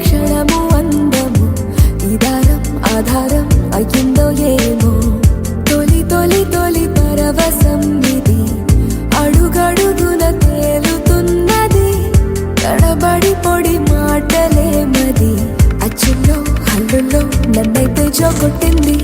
క్షణము అందము ఇదారం ఆధారం అయ్యిందో ఏమో తొలి తొలి తొలి పరవశం ఇది అడుగడుగున తేలుతున్నది తడబడి పొడి మాటలేమది అచ్చుల్లో హల్లుల్లో నన్నైతే జోకొట్టింది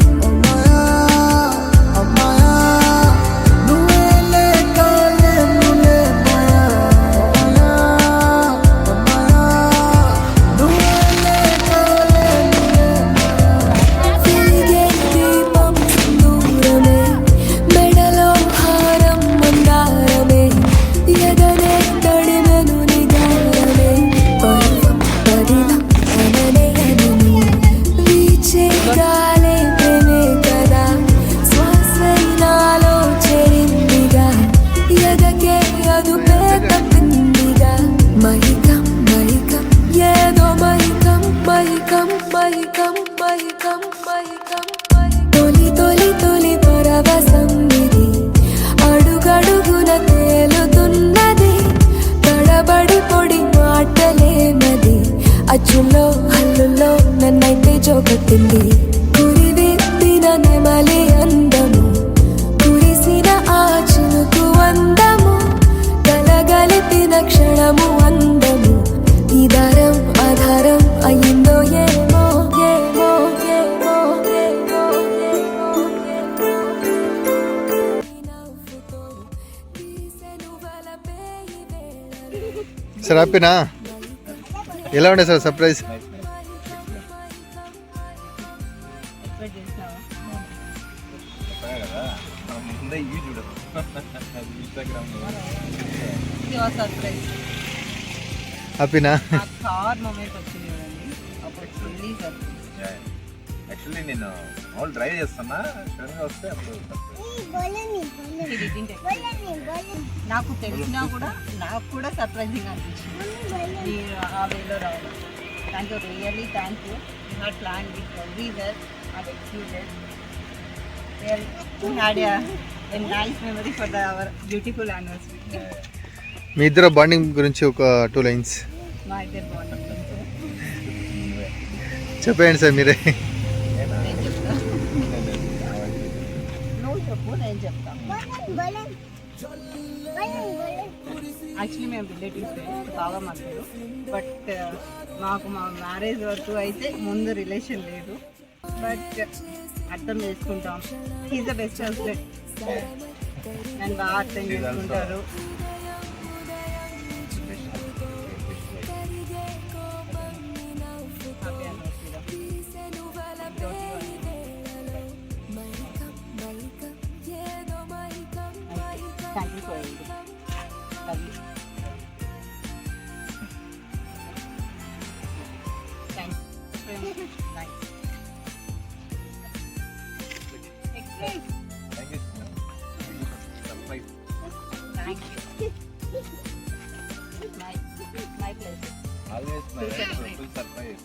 తొలి తొలి తొలి పరవశం ఇది అడుగడుగున తేలుతున్నది తడబడి పొడి మాటలేమది అచ్చుల్లో హల్లుల్లో నన్నైతే జోకొట్టింది కురివిప్పిన నెమలి అందము కురిసిన ఆ చినుకు అందము కలగలిపిన క్షణము అందము ఈ దారం ఆధారం అయ్యిందో ఏమో సార్ హ్యాపీనా? ఎలా ఉండే సార్ సర్ప్రైజ్? హ్యాపీనా? యాక్చువల్లీ నేను మామూలు డ్రైవ్ చేస్తున్నా, సడన్గా వస్తే అప్పుడు నాకు తెలిసినా కూడా నాకు కూడా సర్ప్రైజింగ్ అనిపించింది మీరు ఆ వేలో రావడం. Thank you, really thank you. You had plan with everywhere and executed. We had a nice memory for our beautiful anniversary. మీ ఇద్దరు బాండింగ్ గురించి ఒక 2 లైన్స్. మా ఇద్దరు బాండింగ్ చెప్పండి సార్ మీరే. నువ్వు చెప్పు, నేను చెప్తాను. యాక్చువల్లీ మేము రిలేటివ్స్ బాగా మాట్లాడు, బట్ మాకు మా మ్యారేజ్ వరకు అయితే ముందు రిలేషన్ లేదు. బట్ అర్థం చేసుకుంటాం. He's the best husband and బాగా అర్థం చేసుకుంటారు. Thank you for everything. Love you. Thank you. Nice. Next place. Thank you. Surprise. Thank you. My pleasure. Always my surprise.